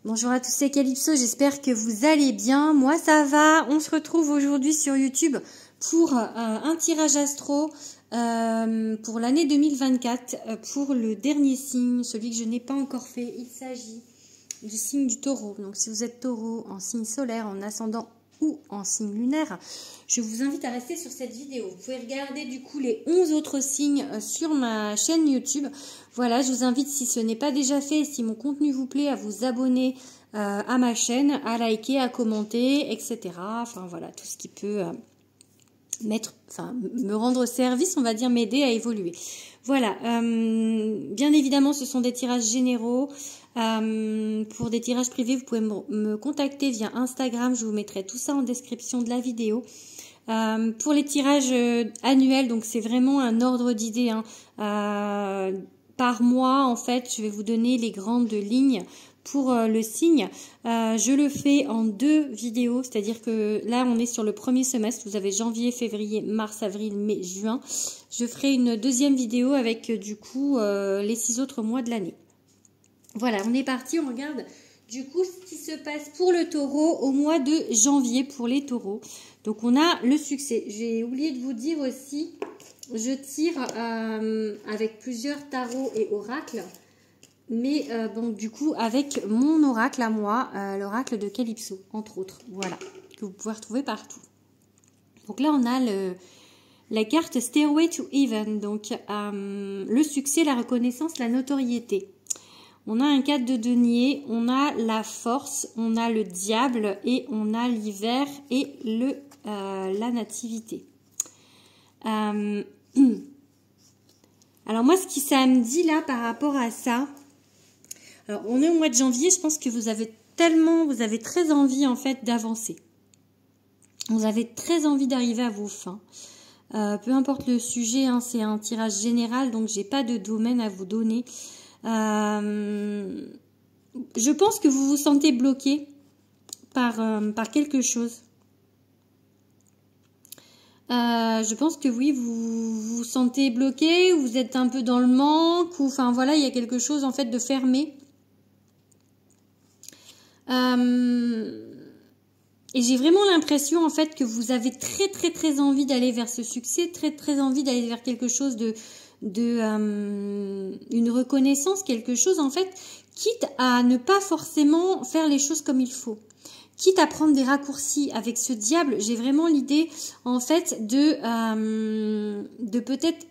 Bonjour à tous, c'est Calypso, j'espère que vous allez bien. Moi ça va, on se retrouve aujourd'hui sur YouTube pour un tirage astro pour l'année 2024 pour le dernier signe, celui que je n'ai pas encore fait. Il s'agit du signe du taureau. Donc si vous êtes taureau en signe solaire, en ascendant ou en signe lunaire, je vous invite à rester sur cette vidéo. Vous pouvez regarder du coup les 11 autres signes sur ma chaîne YouTube. Voilà, je vous invite, si ce n'est pas déjà fait, si mon contenu vous plaît, à vous abonner à ma chaîne, à liker, à commenter, etc. Enfin voilà, tout ce qui peut me rendre service, on va dire, m'aider à évoluer. Voilà, bien évidemment, ce sont des tirages généraux. Pour des tirages privés, vous pouvez me contacter via Instagram, je vous mettrai tout ça en description de la vidéo. Pour les tirages annuels, donc c'est vraiment un ordre d'idées, par mois, en fait, je vais vous donner les grandes lignes pour le signe. Je le fais en 2 vidéos, c'est-à-dire que là, on est sur le premier semestre. Vous avez janvier, février, mars, avril, mai, juin. Je ferai une 2e vidéo avec du coup les 6 autres mois de l'année. Voilà, on est parti, on regarde du coup ce qui se passe pour le taureau au mois de janvier pour les taureaux. Donc on a le succès. J'ai oublié de vous dire aussi, je tire avec plusieurs tarots et oracles. Mais bon, du coup, avec mon oracle à moi, l'oracle de Calypso, entre autres. Voilà, que vous pouvez retrouver partout. Donc là, on a la carte Stairway to Heaven. Donc, le succès, la reconnaissance, la notoriété. On a un 4 de denier, on a la force, on a le diable et on a l'hiver et la nativité. Alors moi, ce qui ça me dit là par rapport à ça... Alors, on est au mois de janvier, je pense que vous avez très envie en fait d'avancer. Vous avez très envie d'arriver à vos fins. Peu importe le sujet, c'est un tirage général, donc j'ai pas de domaine à vous donner. Je pense que vous vous sentez bloqué par quelque chose. Je pense que oui, vous vous sentez bloqué, ou vous êtes un peu dans le manque, ou enfin voilà, il y a quelque chose en fait de fermé. Et j'ai vraiment l'impression en fait que vous avez très envie d'aller vers ce succès, très envie d'aller vers quelque chose une reconnaissance, quelque chose en fait, quitte à ne pas forcément faire les choses comme il faut. Quitte à prendre des raccourcis avec ce diable, j'ai vraiment l'idée en fait de peut-être,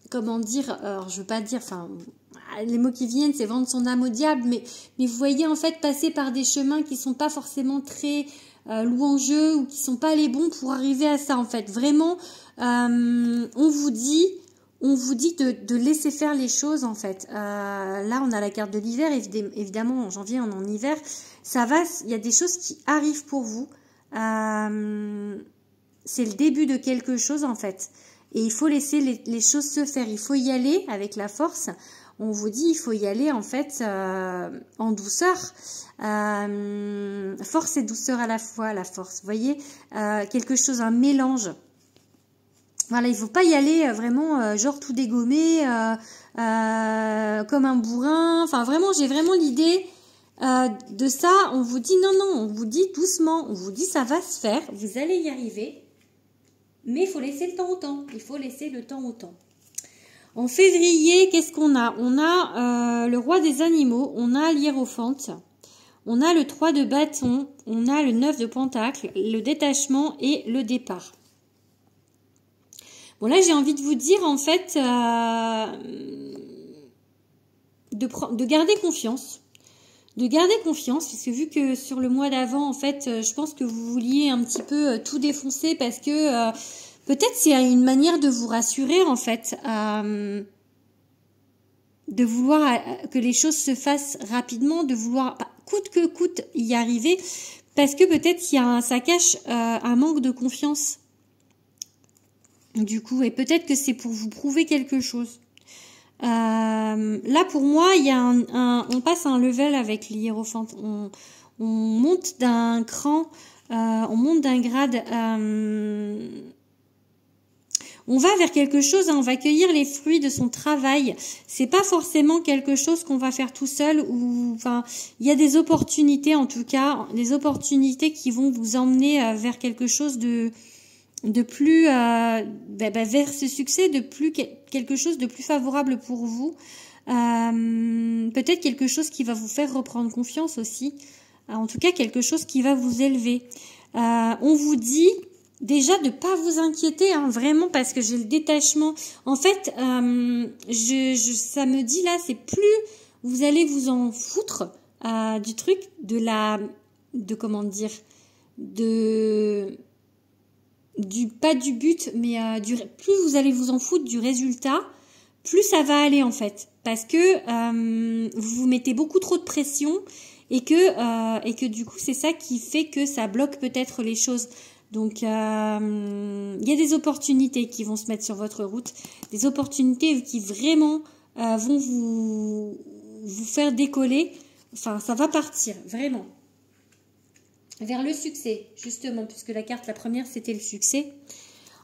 comment dire, alors je veux pas dire, enfin les mots qui viennent c'est vendre son âme au diable, mais vous voyez en fait passer par des chemins qui sont pas forcément très louangeux ou qui sont pas les bons pour arriver à ça en fait. Vraiment, on vous dit de laisser faire les choses en fait. Là on a la carte de l'hiver, évidemment en janvier on est en hiver. Ça va, il y a des choses qui arrivent pour vous. C'est le début de quelque chose en fait. Et il faut laisser les choses se faire. Il faut y aller avec la force. On vous dit, il faut y aller en fait en douceur. Force et douceur à la fois, la force. Vous voyez, quelque chose, un mélange. Voilà, il ne faut pas y aller vraiment genre tout dégommé, comme un bourrin. Enfin, vraiment, j'ai vraiment l'idée de ça. On vous dit non, on vous dit doucement. On vous dit ça va se faire, vous allez y arriver. Mais il faut laisser le temps au temps. Il faut laisser le temps au temps. En février, qu'est-ce qu'on a? On a le roi des animaux, on a l'hiérophante, on a le 3 de bâton, on a le 9 de pentacle, le détachement et le départ. Bon là, j'ai envie de vous dire en fait de garder confiance. De garder confiance, parce que vu que sur le mois d'avant, en fait, je pense que vous vouliez un petit peu tout défoncer parce que peut-être c'est une manière de vous rassurer, en fait, de vouloir que les choses se fassent rapidement, de vouloir coûte que coûte y arriver, parce que peut-être ça cache un manque de confiance. Du coup, et peut-être que c'est pour vous prouver quelque chose. Là pour moi il y a on passe à un level avec l'hiérophante, on monte d'un cran, on monte d'un grade, On va vers quelque chose, hein, on va cueillir les fruits de son travail. C'est pas forcément quelque chose qu'on va faire tout seul ou, enfin, il y a des opportunités en tout cas, des opportunités qui vont vous emmener vers quelque chose de plus, vers ce succès, quelque chose de plus favorable pour vous. Peut-être quelque chose qui va vous faire reprendre confiance aussi. En tout cas, quelque chose qui va vous élever. On vous dit déjà de pas vous inquiéter, hein, vraiment, parce que j'ai le détachement. En fait, ça me dit là, c'est plus vous allez vous en foutre du truc, comment dire, pas du but, mais plus vous allez vous en foutre du résultat, plus ça va aller en fait, parce que vous vous mettez beaucoup trop de pression et que du coup c'est ça qui fait que ça bloque peut-être les choses. Donc il y a des opportunités qui vont se mettre sur votre route, des opportunités qui vraiment vont vous faire décoller. Enfin, ça va partir vraiment vers le succès, justement, puisque la première c'était le succès.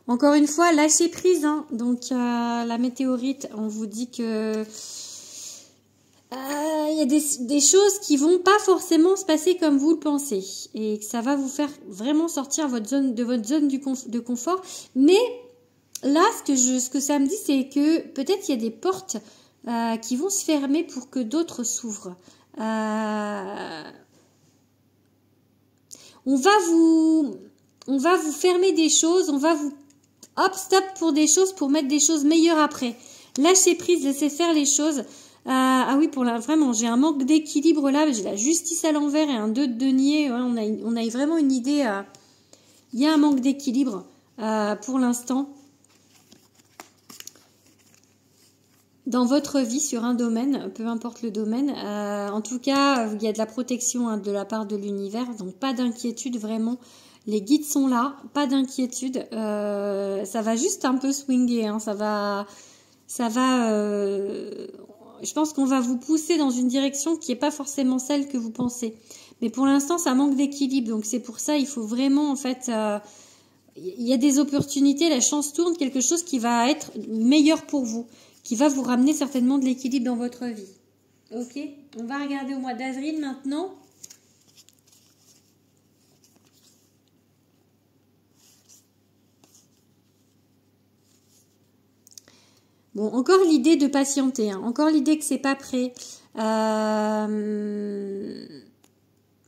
Encore une fois, lâchez prise, hein. Donc la météorite, on vous dit que il y a des choses qui vont pas forcément se passer comme vous le pensez et que ça va vous faire vraiment sortir de votre zone de confort. Mais là, ce que ça me dit, c'est que peut-être il y a des portes qui vont se fermer pour que d'autres s'ouvrent. On va vous fermer des choses, on va vous stop pour des choses, pour mettre des choses meilleures après. Lâchez prise, laissez faire les choses. Ah oui, vraiment, j'ai un manque d'équilibre là, j'ai la justice à l'envers et un 2 de denier. Ouais, on a vraiment une idée. Il y a un manque d'équilibre pour l'instant dans votre vie sur un domaine, peu importe le domaine. En tout cas, il y a de la protection, hein, de la part de l'univers, donc pas d'inquiétude vraiment. Les guides sont là, pas d'inquiétude. Ça va juste un peu swinguer, hein, ça va. Je pense qu'on va vous pousser dans une direction qui n'est pas forcément celle que vous pensez. Mais pour l'instant, ça manque d'équilibre. Donc c'est pour ça, il faut vraiment, en fait, il y a des opportunités, la chance tourne, quelque chose qui va être meilleur pour vous, qui va vous ramener certainement de l'équilibre dans votre vie. Ok, on va regarder au mois d'avril maintenant. Bon, encore l'idée de patienter, hein, encore l'idée que c'est pas prêt.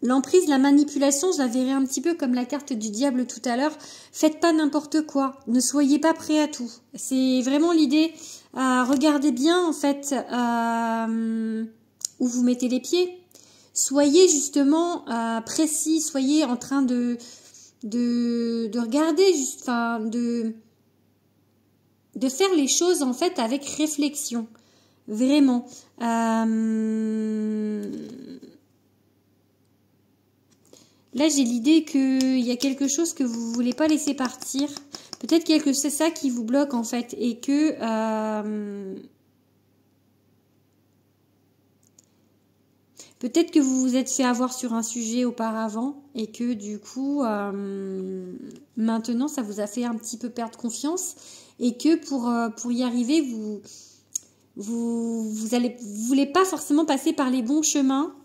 L'emprise, la manipulation, je la verrai un petit peu comme la carte du diable tout à l'heure. Faites pas n'importe quoi, ne soyez pas prêt à tout. C'est vraiment l'idée. Regardez bien en fait où vous mettez les pieds. Soyez justement précis, soyez en train de regarder, de faire les choses en fait avec réflexion, vraiment. Là, j'ai l'idée qu'il y a quelque chose que vous voulez pas laisser partir. Peut-être que c'est ça qui vous bloque en fait et que peut-être que vous vous êtes fait avoir sur un sujet auparavant et que du coup maintenant ça vous a fait un petit peu perdre confiance. Et que pour y arriver, vous voulez pas forcément passer par les bons chemins,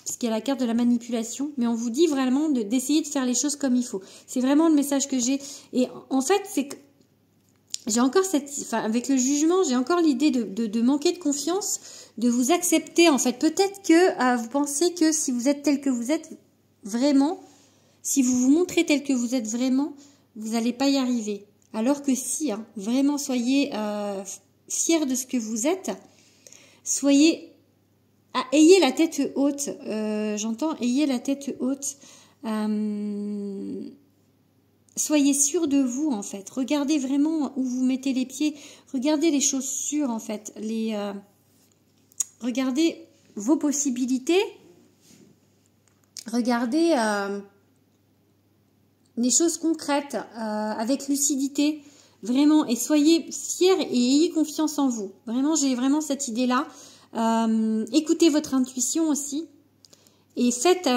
parce qu'il y a la carte de la manipulation, mais on vous dit vraiment d'essayer de faire les choses comme il faut. C'est vraiment le message que j'ai. Et en fait, c'est que j'ai encore avec le jugement, j'ai encore l'idée de manquer de confiance, de vous accepter. En fait, peut-être que vous pensez que si vous êtes tel que vous êtes vraiment, si vous vous montrez tel que vous êtes vraiment, vous n'allez pas y arriver. Alors que si, hein, vraiment, soyez fiers de ce que vous êtes. Ayez la tête haute. J'entends, ayez la tête haute. Soyez sûr de vous, en fait. Regardez vraiment où vous mettez les pieds. Regardez les choses sûres, en fait. Regardez vos possibilités. Regardez des choses concrètes, avec lucidité, vraiment, et soyez fiers et ayez confiance en vous. Vraiment, j'ai vraiment cette idée-là. Écoutez votre intuition aussi, et faites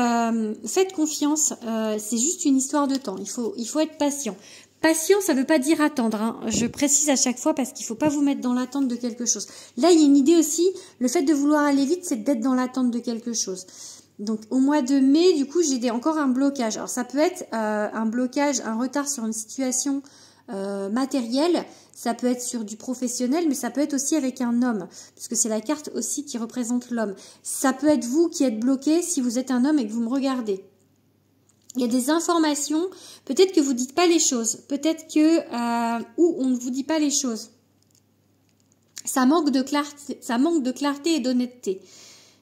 confiance. C'est juste une histoire de temps. Il faut être patient. Patient, ça ne veut pas dire attendre, hein. Je précise à chaque fois parce qu'il ne faut pas vous mettre dans l'attente de quelque chose. Là, il y a une idée aussi, le fait de vouloir aller vite, c'est d'être dans l'attente de quelque chose. Donc, au mois de mai, du coup, j'ai encore un blocage. Alors, ça peut être un blocage, un retard sur une situation matérielle. Ça peut être sur du professionnel, mais ça peut être aussi avec un homme, puisque c'est la carte aussi qui représente l'homme. Ça peut être vous qui êtes bloqué si vous êtes un homme et que vous me regardez. Il y a des informations, peut-être que vous dites pas les choses, peut-être que ou on ne vous dit pas les choses. Ça manque de clarté et d'honnêteté.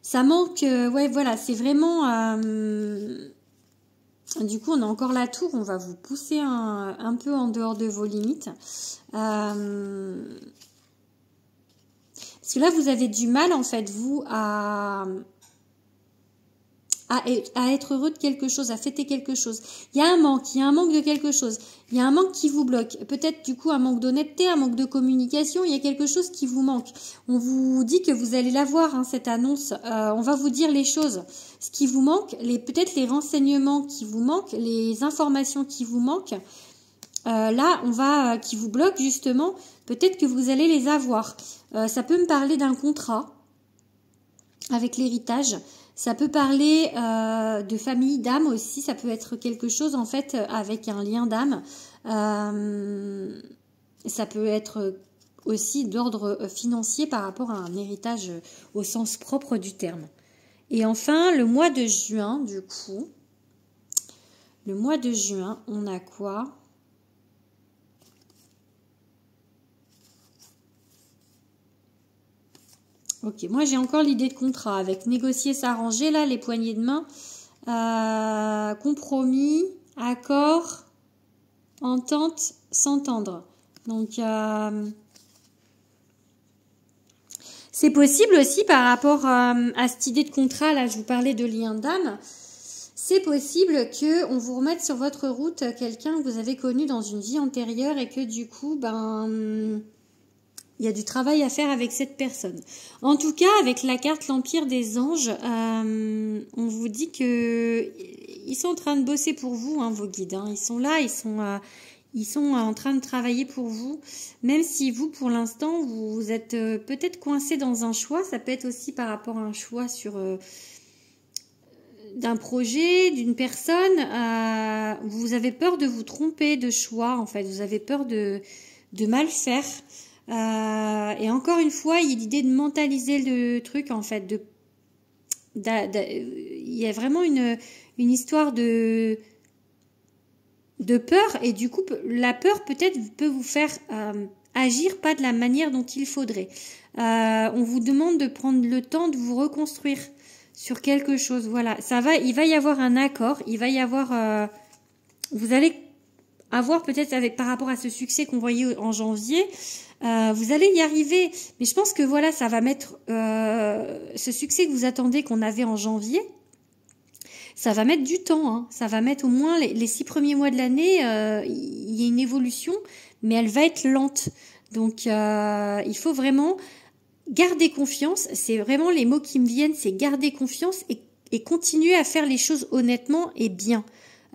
Ça manque, ouais, voilà, c'est vraiment. Du coup, on a encore la tour, on va vous pousser un peu en dehors de vos limites. Parce que là, vous avez du mal, en fait, vous, à être heureux de quelque chose, à fêter quelque chose. Il y a un manque de quelque chose. Il y a un manque qui vous bloque. Peut-être du coup un manque d'honnêteté, un manque de communication. Il y a quelque chose qui vous manque. On vous dit que vous allez l'avoir, hein, cette annonce. On va vous dire les choses. Ce qui vous manque, peut-être les renseignements qui vous manquent, les informations qui vous manquent. Là, qui vous bloquent justement. Peut-être que vous allez les avoir. Ça peut me parler d'un contrat avec l'héritage. Ça peut parler de famille d'âme aussi, ça peut être quelque chose en fait avec un lien d'âme. Ça peut être aussi d'ordre financier par rapport à un héritage au sens propre du terme. Et enfin, le mois de juin, du coup, le mois de juin, on a quoi ? Ok, moi j'ai encore l'idée de contrat avec négocier, s'arranger, là, les poignées de main, compromis, accord, entente, s'entendre. Donc, c'est possible aussi par rapport à cette idée de contrat, là, je vous parlais de lien d'âme, c'est possible que on vous remette sur votre route quelqu'un que vous avez connu dans une vie antérieure et que du coup, il y a du travail à faire avec cette personne. En tout cas, avec la carte l'Empire des Anges, on vous dit que ils sont en train de bosser pour vous, hein, vos guides. Hein. Ils sont là, ils sont en train de travailler pour vous. Même si vous, pour l'instant, vous êtes peut-être coincé dans un choix. Ça peut être aussi par rapport à un choix sur d'un projet, d'une personne. Vous avez peur de vous tromper de choix, en fait. Vous avez peur de mal faire. Et encore une fois, il y a l'idée de mentaliser le truc, en fait. Il y a vraiment une histoire de peur, et du coup, la peur peut-être peut vous faire agir pas de la manière dont il faudrait. On vous demande de prendre le temps de vous reconstruire sur quelque chose. Voilà, il va y avoir un accord, il va y avoir... vous allez avoir peut-être par rapport à ce succès qu'on voyait en janvier, vous allez y arriver, mais je pense que voilà, ça va mettre ce succès que vous attendez, qu'on avait en janvier, ça va mettre du temps, hein. Ça va mettre au moins les 6 premiers mois de l'année, il y a une évolution, mais elle va être lente. Donc il faut vraiment garder confiance, c'est vraiment les mots qui me viennent, c'est garder confiance et continuer à faire les choses honnêtement et bien.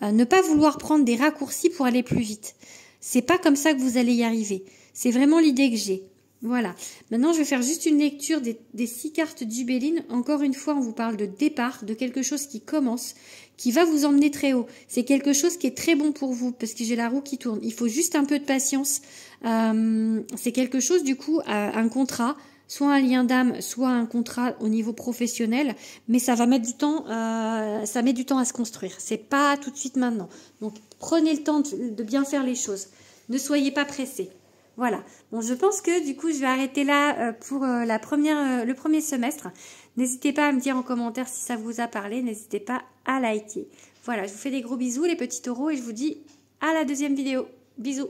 Ne pas vouloir prendre des raccourcis pour aller plus vite. C'est pas comme ça que vous allez y arriver. C'est vraiment l'idée que j'ai. Voilà. Maintenant, je vais faire juste une lecture des 6 cartes du Béline. Encore une fois, on vous parle de départ, de quelque chose qui commence, qui va vous emmener très haut. C'est quelque chose qui est très bon pour vous, parce que j'ai la roue qui tourne. Il faut juste un peu de patience. C'est quelque chose, du coup, un contrat, soit un lien d'âme, soit un contrat au niveau professionnel, mais ça va mettre du temps, ça met du temps à se construire. C'est pas tout de suite maintenant. Donc, prenez le temps de bien faire les choses. Ne soyez pas pressés. Voilà. Bon, je pense que du coup, je vais arrêter là pour le premier semestre. N'hésitez pas à me dire en commentaire si ça vous a parlé. N'hésitez pas à liker. Voilà, je vous fais des gros bisous les petits taureaux et je vous dis à la deuxième vidéo. Bisous.